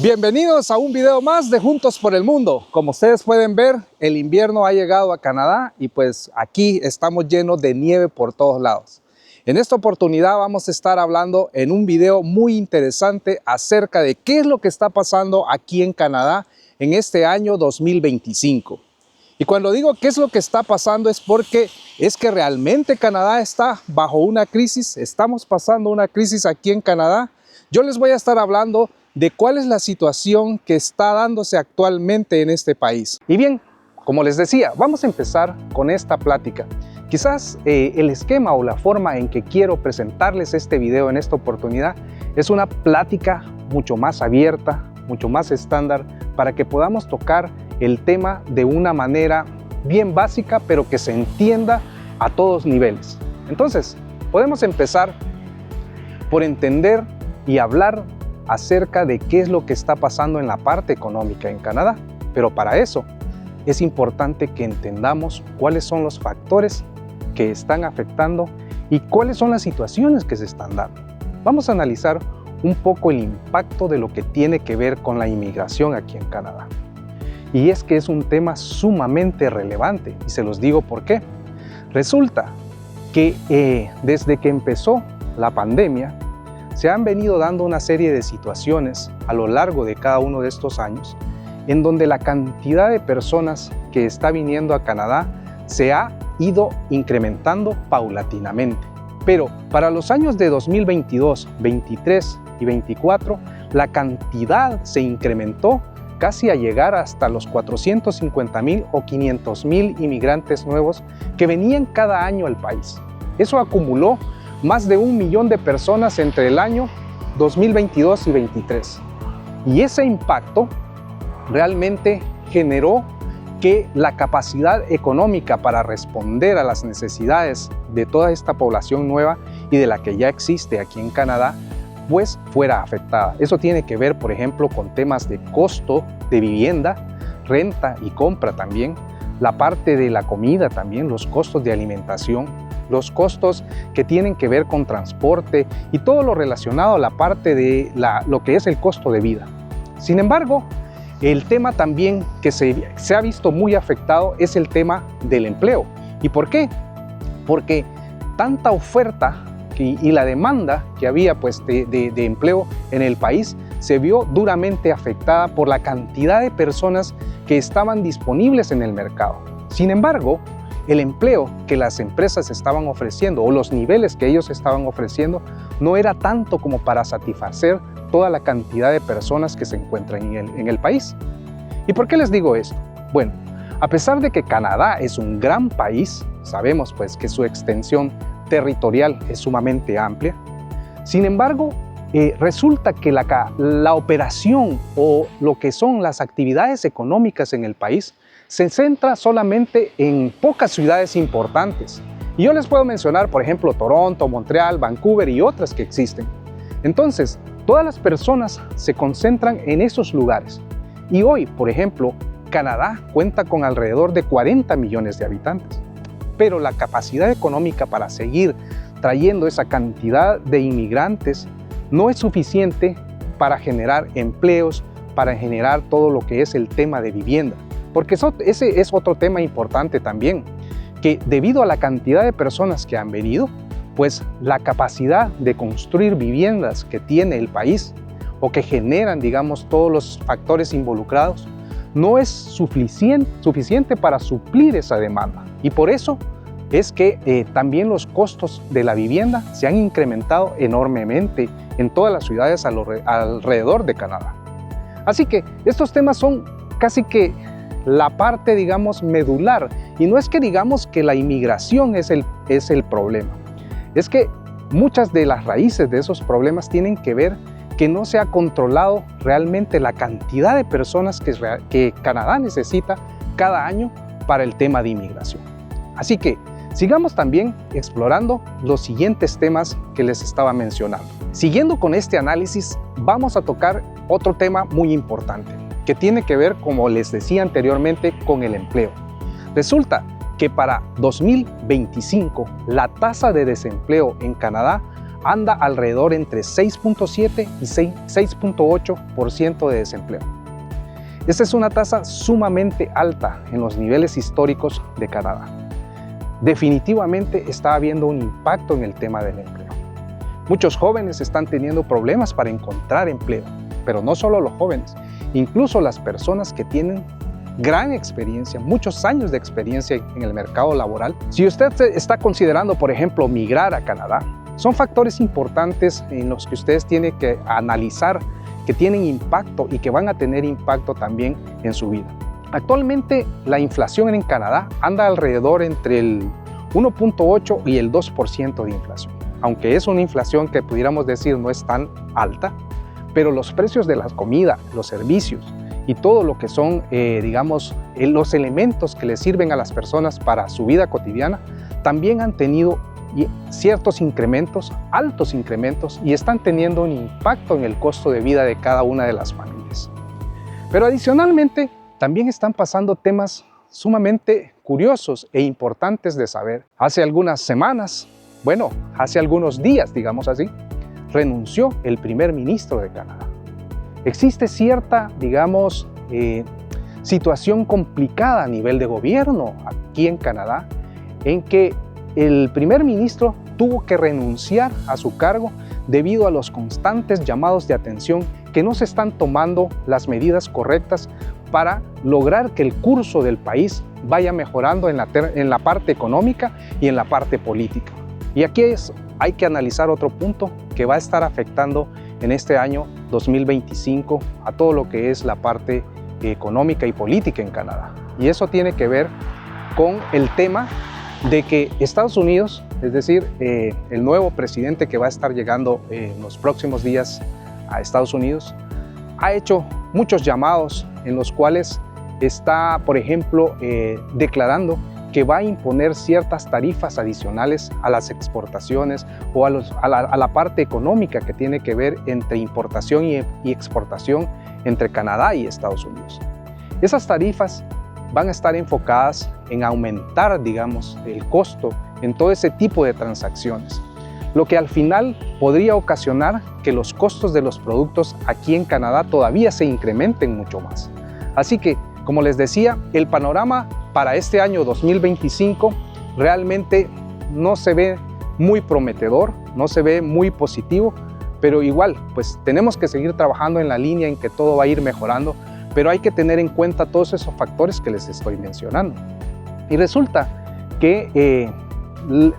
Bienvenidos a un video más de Juntos por el Mundo. Como ustedes pueden ver, el invierno ha llegado a Canadá y pues aquí estamos llenos de nieve por todos lados. En esta oportunidad vamos a estar hablando en un video muy interesante acerca de qué es lo que está pasando aquí en Canadá en este año 2025. Y cuando digo qué es lo que está pasando es porque es que realmente Canadá está bajo una crisis, estamos pasando una crisis aquí en Canadá. Yo les voy a estar hablando de cuál es la situación que está dándose actualmente en este país. Y bien, como les decía, vamos a empezar con esta plática. Quizás el esquema o la forma en que quiero presentarles este video en esta oportunidad es una plática mucho más abierta, mucho más estándar, para que podamos tocar el tema de una manera bien básica, pero que se entienda a todos niveles. Entonces, podemos empezar por entender y hablar acerca de qué es lo que está pasando en la parte económica en Canadá. Pero para eso es importante que entendamos cuáles son los factores que están afectando y cuáles son las situaciones que se están dando. Vamos a analizar un poco el impacto de lo que tiene que ver con la inmigración aquí en Canadá. Y es que es un tema sumamente relevante y se los digo por qué. Resulta que desde que empezó la pandemia, se han venido dando una serie de situaciones a lo largo de cada uno de estos años en donde la cantidad de personas que está viniendo a Canadá se ha ido incrementando paulatinamente. Pero para los años de 2022, 23 y 24, la cantidad se incrementó casi a llegar hasta los 450,000 o 500,000 inmigrantes nuevos que venían cada año al país. Eso acumuló más de 1 millón de personas entre el año 2022 y 23. Y ese impacto realmente generó que la capacidad económica para responder a las necesidades de toda esta población nueva y de la que ya existe aquí en Canadá, pues fuera afectada. Eso tiene que ver, por ejemplo, con temas de costo de vivienda, renta y compra también, la parte de la comida también, los costos de alimentación, los costos que tienen que ver con transporte y todo lo relacionado a la parte de lo que es el costo de vida. Sin embargo, el tema también que se ha visto muy afectado es el tema del empleo. ¿Y por qué? Porque tanta oferta y la demanda que había pues, de empleo en el país se vio duramente afectada por la cantidad de personas que estaban disponibles en el mercado. Sin embargo, el empleo que las empresas estaban ofreciendo o los niveles que ellos estaban ofreciendo no era tanto como para satisfacer toda la cantidad de personas que se encuentran en el país. ¿Y por qué les digo esto? Bueno, a pesar de que Canadá es un gran país, sabemos pues que su extensión territorial es sumamente amplia. Sin embargo, resulta que la operación o lo que son las actividades económicas en el país se centra solamente en pocas ciudades importantes. Y yo les puedo mencionar, por ejemplo, Toronto, Montreal, Vancouver y otras que existen. Entonces, todas las personas se concentran en esos lugares. Y hoy, por ejemplo, Canadá cuenta con alrededor de 40 millones de habitantes. Pero la capacidad económica para seguir trayendo esa cantidad de inmigrantes no es suficiente para generar empleos, para generar todo lo que es el tema de vivienda. Porque ese es otro tema importante también, que debido a la cantidad de personas que han venido, pues la capacidad de construir viviendas que tiene el país o que generan, digamos, todos los factores involucrados, no es suficiente para suplir esa demanda. Y por eso es que también los costos de la vivienda se han incrementado enormemente en todas las ciudades alrededor de Canadá. Así que estos temas son casi que la parte, digamos, medular. Y no es que digamos que la inmigración es el problema. Es que muchas de las raíces de esos problemas tienen que ver que no se ha controlado realmente la cantidad de personas que Canadá necesita cada año para el tema de inmigración. Así que sigamos también explorando los siguientes temas que les estaba mencionando. Siguiendo con este análisis, vamos a tocar otro tema muy importante, que tiene que ver, como les decía anteriormente, con el empleo. Resulta que para 2025 la tasa de desempleo en Canadá anda alrededor entre 6.7 y 6.8% de desempleo. Esta es una tasa sumamente alta en los niveles históricos de Canadá. Definitivamente está habiendo un impacto en el tema del empleo. Muchos jóvenes están teniendo problemas para encontrar empleo, pero no solo los jóvenes, incluso las personas que tienen gran experiencia, muchos años de experiencia en el mercado laboral. Si usted está considerando, por ejemplo, migrar a Canadá, son factores importantes en los que ustedes tienen que analizar, que tienen impacto y que van a tener impacto también en su vida. Actualmente la inflación en Canadá anda alrededor entre el 1.8 y el 2% de inflación. Aunque es una inflación que pudiéramos decir no es tan alta, pero los precios de la comida, los servicios y todo lo que son, los elementos que les sirven a las personas para su vida cotidiana, también han tenido ciertos incrementos, altos incrementos, y están teniendo un impacto en el costo de vida de cada una de las familias. Pero adicionalmente, también están pasando temas sumamente curiosos e importantes de saber. Hace algunas semanas, hace algunos días, digamos así, renunció el primer ministro de Canadá. Existe cierta, situación complicada a nivel de gobierno aquí en Canadá, en que el primer ministro tuvo que renunciar a su cargo debido a los constantes llamados de atención que no se están tomando las medidas correctas para lograr que el curso del país vaya mejorando en la parte económica y en la parte política. Y aquí hay que analizar otro punto que va a estar afectando en este año 2025 a todo lo que es la parte económica y política en Canadá. Y eso tiene que ver con el tema de que Estados Unidos, es decir, el nuevo presidente que va a estar llegando en los próximos días a Estados Unidos, ha hecho muchos llamados en los cuales está, por ejemplo, declarando que va a imponer ciertas tarifas adicionales a las exportaciones o a la parte económica que tiene que ver entre importación y exportación entre Canadá y Estados Unidos. Esas tarifas van a estar enfocadas en aumentar, el costo en todo ese tipo de transacciones, lo que al final podría ocasionar que los costos de los productos aquí en Canadá todavía se incrementen mucho más. Así que, como les decía, el panorama para este año 2025 realmente no se ve muy prometedor, no se ve muy positivo, pero igual, pues tenemos que seguir trabajando en la línea en que todo va a ir mejorando, pero hay que tener en cuenta todos esos factores que les estoy mencionando. Y resulta que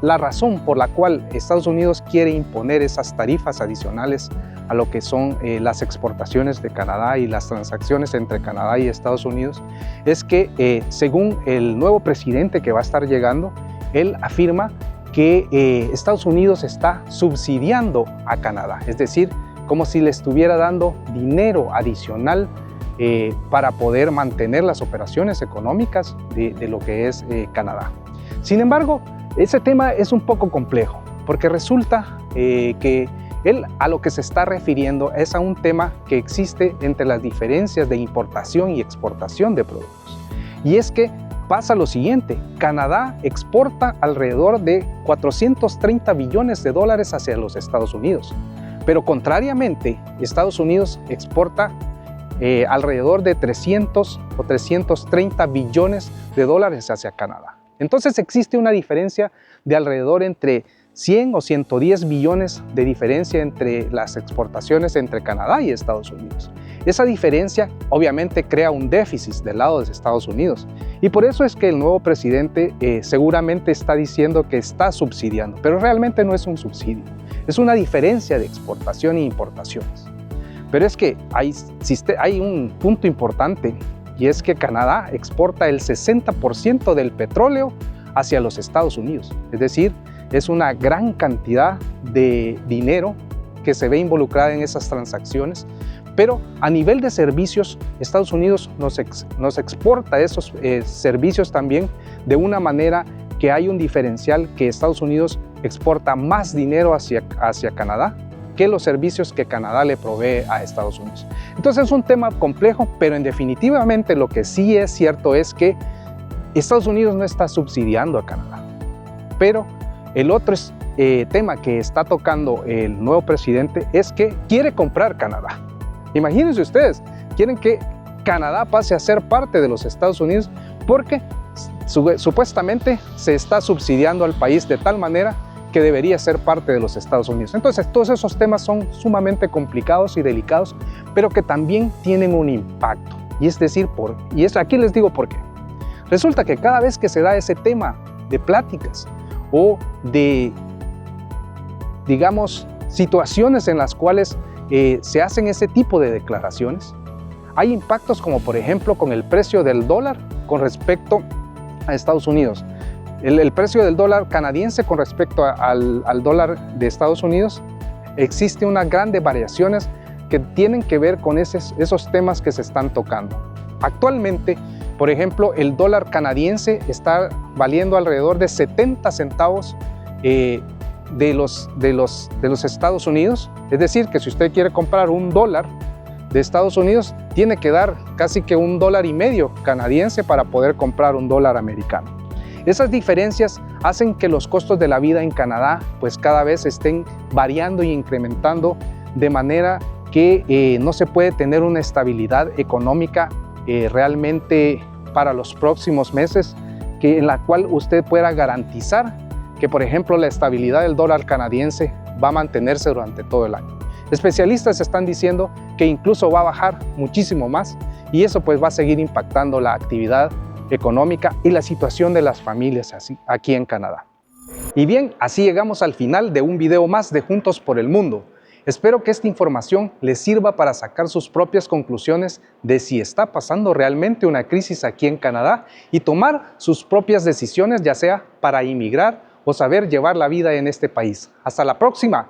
la razón por la cual Estados Unidos quiere imponer esas tarifas adicionales a lo que son las exportaciones de Canadá y las transacciones entre Canadá y Estados Unidos es que según el nuevo presidente que va a estar llegando, él afirma que Estados Unidos está subsidiando a Canadá, es decir, como si le estuviera dando dinero adicional para poder mantener las operaciones económicas de lo que es Canadá. Sin embargo, ese tema es un poco complejo, porque resulta que él a lo que se está refiriendo es a un tema que existe entre las diferencias de importación y exportación de productos. Y es que pasa lo siguiente: Canadá exporta alrededor de 430 billones de dólares hacia los Estados Unidos, pero contrariamente, Estados Unidos exporta alrededor de 300 o 330 billones de dólares hacia Canadá. Entonces existe una diferencia de alrededor entre 100 o 110 billones de diferencia entre las exportaciones entre Canadá y Estados Unidos. Esa diferencia obviamente crea un déficit del lado de Estados Unidos, y por eso es que el nuevo presidente seguramente está diciendo que está subsidiando, pero realmente no es un subsidio, es una diferencia de exportación e importaciones. Pero es que hay un punto importante, y es que Canadá exporta el 60% del petróleo hacia los Estados Unidos. Es decir, es una gran cantidad de dinero que se ve involucrada en esas transacciones. Pero a nivel de servicios, Estados Unidos nos exporta esos servicios también de una manera que hay un diferencial, que Estados Unidos exporta más dinero hacia Canadá que los servicios que Canadá le provee a Estados Unidos. Entonces es un tema complejo, pero en definitivamente lo que sí es cierto es que Estados Unidos no está subsidiando a Canadá, pero el otro tema que está tocando el nuevo presidente es que quiere comprar Canadá. Imagínense ustedes, quieren que Canadá pase a ser parte de los Estados Unidos porque supuestamente se está subsidiando al país de tal manera que debería ser parte de los Estados Unidos. Entonces, todos esos temas son sumamente complicados y delicados, pero que también tienen un impacto. Y es decir, aquí les digo por qué. Resulta que cada vez que se da ese tema de pláticas o de, digamos, situaciones en las cuales se hacen ese tipo de declaraciones, hay impactos como por ejemplo con el precio del dólar con respecto a Estados Unidos. El precio del dólar canadiense con respecto al dólar de Estados Unidos, existe unas grandes variaciones que tienen que ver con esos temas que se están tocando. Actualmente, por ejemplo, el dólar canadiense está valiendo alrededor de 70 centavos de los Estados Unidos. Es decir, que si usted quiere comprar un dólar de Estados Unidos, tiene que dar casi que $1.50 canadiense para poder comprar un dólar americano. Esas diferencias hacen que los costos de la vida en Canadá pues cada vez estén variando y incrementando de manera que no se puede tener una estabilidad económica realmente para los próximos meses, en la cual usted pueda garantizar que, por ejemplo, la estabilidad del dólar canadiense va a mantenerse durante todo el año. Especialistas están diciendo que incluso va a bajar muchísimo más y eso pues va a seguir impactando la actividad económica y la situación de las familias aquí en Canadá. Y bien, así llegamos al final de un video más de Juntos por el Mundo. Espero que esta información les sirva para sacar sus propias conclusiones de si está pasando realmente una crisis aquí en Canadá y tomar sus propias decisiones, ya sea para inmigrar o saber llevar la vida en este país. Hasta la próxima.